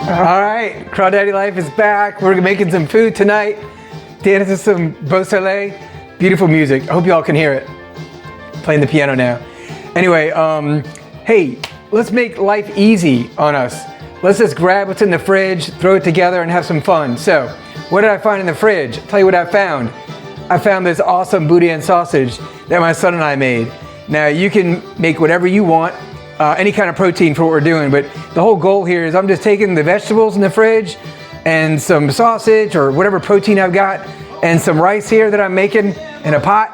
All right, Crawdaddy Life is back. We're making some food tonight. Dancing some Beausoleil. Beautiful music. I hope you all can hear it. Playing the piano now. Anyway, hey, let's make life easy on us. Let's just grab what's in the fridge, throw it together, and have some fun. So, what did I find in the fridge? I'll tell you what I found. I found this awesome boudin sausage that my son and I made. Now, you can make whatever you want. Any kind of protein for what we're doing, but the whole goal here is I'm just taking the vegetables in the fridge and some sausage or whatever protein I've got and some rice here that I'm making in a pot,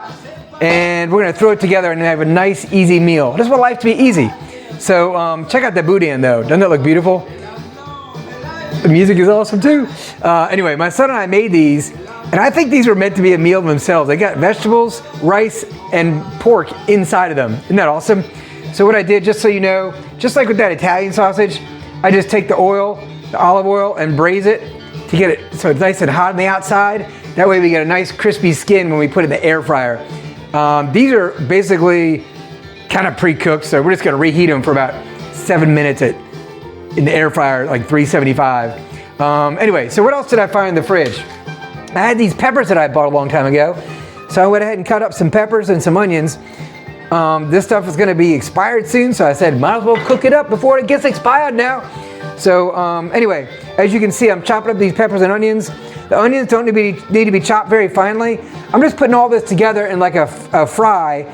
and we're gonna throw it together and have a nice easy meal. I just want life to be easy. So check out the boudin though. Doesn't that look beautiful? The music is awesome too. Anyway, my son and I made these, and I think these were meant to be a meal themselves. They got vegetables, rice, and pork inside of them. Isn't that awesome? So what I did, just so you know, just like with that Italian sausage, I just take the oil, the olive oil, and braise it to get it so it's nice and hot on the outside. That way we get a nice crispy skin when we put it in the air fryer. These are basically kind of pre-cooked, so we're just gonna reheat them for about 7 minutes in the air fryer, like 375. Anyway, so what else did I find in the fridge? I had these peppers that I bought a long time ago. So I went ahead and cut up some peppers and some onions. This stuff is gonna be expired soon, so I said, might as well cook it up before it gets expired now. So anyway, as you can see, I'm chopping up these peppers and onions. The onions don't need to be chopped very finely. I'm just putting all this together in like a fry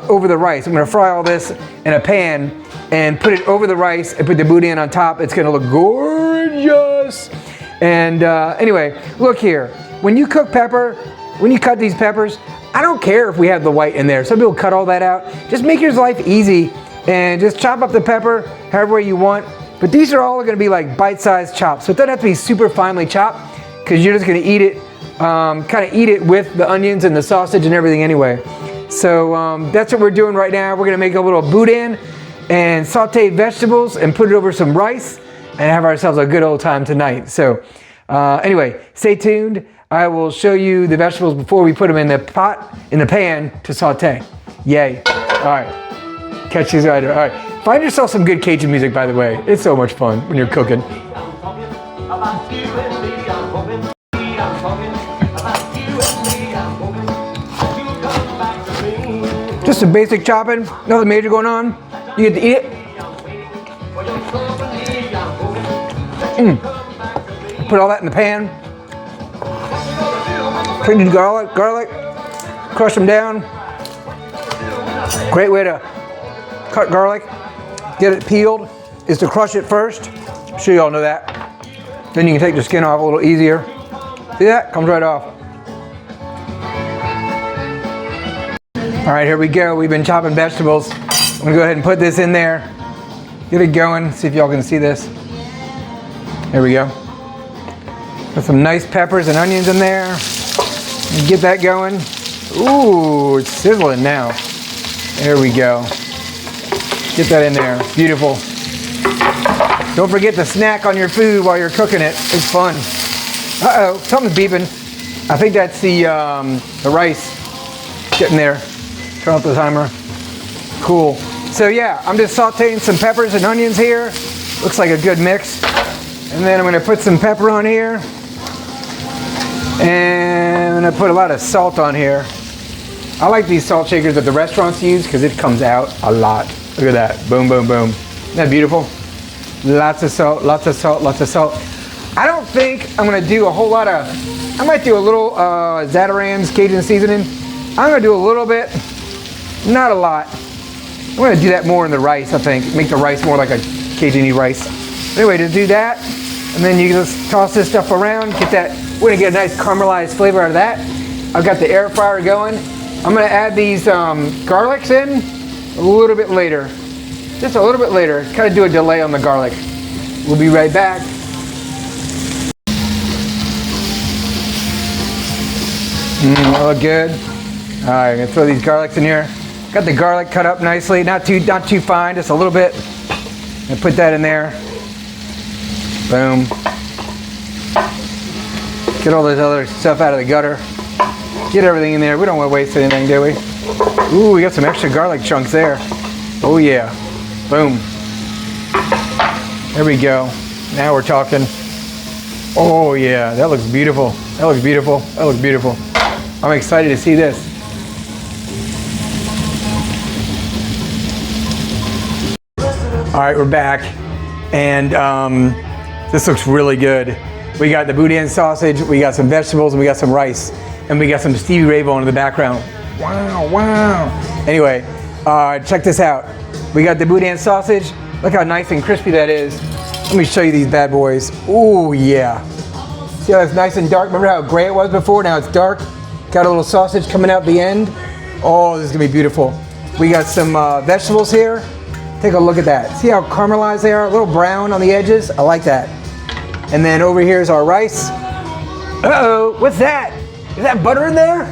over the rice. I'm gonna fry all this in a pan and put it over the rice and put the boudin on top. It's gonna look gorgeous. And anyway, look here. When you cook pepper, when you cut these peppers, I don't care if we have the white in there. Some people cut all that out. Just make your life easy and just chop up the pepper however you want. But these are all gonna be like bite-sized chops. So it doesn't have to be super finely chopped because you're just gonna eat it, kind of eat it with the onions and the sausage and everything anyway. So that's what we're doing right now. We're gonna make a little boudin and sauteed vegetables and put it over some rice and have ourselves a good old time tonight. So anyway, stay tuned. I will show you the vegetables before we put them in the pot, in the pan to saute. Yay. All right, catch these later. All right, find yourself some good Cajun music, by the way. It's so much fun when you're cooking. Just some basic chopping, nothing major going on. You get to eat it. Put all that in the pan. Put in garlic, crush them down. Great way to cut garlic, get it peeled, is to crush it first. I'm sure you all know that. Then you can take the skin off a little easier. See that? Comes right off. All right, here we go. We've been chopping vegetables. I'm gonna go ahead and put this in there. Get it going, see if y'all can see this. There we go. Put some nice peppers and onions in there. Get that going. Ooh, it's sizzling now. There we go. Get that in there. Beautiful. Don't forget to snack on your food while you're cooking it. It's fun. Uh-oh, something's beeping. I think that's the rice getting there. Turn off the timer. Cool. So yeah, I'm just sauteing some peppers and onions here. Looks like a good mix. And then I'm gonna put some pepper on here. And I'm gonna put a lot of salt on here. I like these salt shakers that the restaurants use because it comes out a lot. Look at that, boom, boom, boom. Isn't that beautiful? Lots of salt, lots of salt, lots of salt. I don't think I'm gonna do a whole lot of, I might do a little Zatarain's Cajun seasoning. I'm gonna do a little bit, not a lot. I'm gonna do that more in the rice, I think. Make the rice more like a Cajun-y rice. Anyway, to do that, and then you just toss this stuff around, get that, we're gonna get a nice caramelized flavor out of that. I've got the air fryer going. I'm gonna add these garlics in a little bit later. Just a little bit later, kind of do a delay on the garlic. We'll be right back. That look good. All right, I'm gonna throw these garlics in here. Got the garlic cut up nicely, not too fine, just a little bit. And put that in there. Boom. Get all this other stuff out of the gutter. Get everything in there. We don't want to waste anything, do we? Ooh, we got some extra garlic chunks there. Oh yeah. Boom. There we go. Now we're talking. Oh yeah, that looks beautiful. That looks beautiful. That looks beautiful. I'm excited to see this. All right, we're back, and this looks really good. We got the boudin sausage, we got some vegetables, and we got some rice, and we got some Stevie Ray Vaughan in the background. Wow, wow. Anyway, check this out. We got the boudin sausage. Look how nice and crispy that is. Let me show you these bad boys. Ooh, yeah. See how it's nice and dark? Remember how gray it was before? Now it's dark. Got a little sausage coming out the end. Oh, this is gonna be beautiful. We got some vegetables here. Take a look at that. See how caramelized they are? A little brown on the edges. I like that. And then over here is our rice. Uh-oh, what's that? Is that butter in there?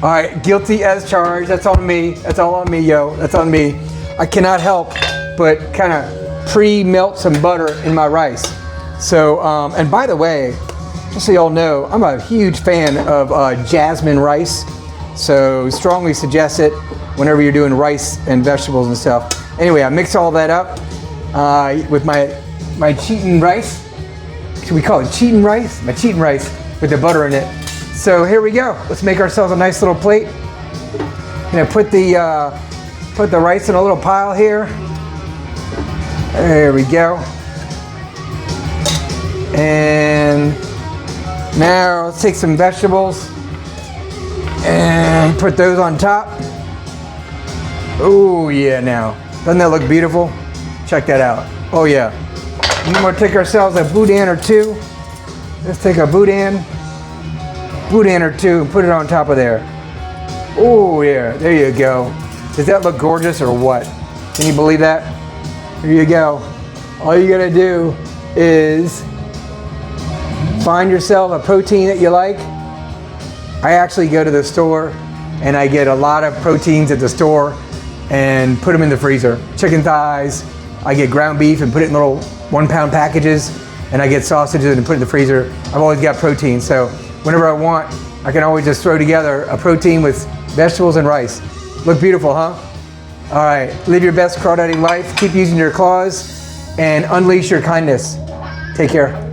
All right, guilty as charged. That's on me. That's all on me, yo. That's on me. I cannot help but kind of pre-melt some butter in my rice. So, and by the way, just so y'all know, I'm a huge fan of jasmine rice. So strongly suggest it whenever you're doing rice and vegetables and stuff. Anyway, I mix all that up with my cheatin' rice. Should we call it cheatin' rice? My cheatin' rice with the butter in it. So here we go. Let's make ourselves a nice little plate. I'm gonna put the rice in a little pile here. There we go. And now let's take some vegetables and put those on top. Oh yeah, now. Doesn't that look beautiful? Check that out. Oh yeah. And then we'll take ourselves a boudin or two. Let's take a boudin or two and put it on top of there. Oh yeah, there you go. Does that look gorgeous or what? Can you believe that? Here you go. All you gotta do is find yourself a protein that you like. I actually go to the store and I get a lot of proteins at the store and put them in the freezer. Chicken thighs, I get ground beef and put it in little 1 pound packages, and I get sausages and put it in the freezer. I've always got protein, so whenever I want, I can always just throw together a protein with vegetables and rice. Look beautiful, huh? All right, live your best crawdaddy life, keep using your claws, and unleash your kindness. Take care.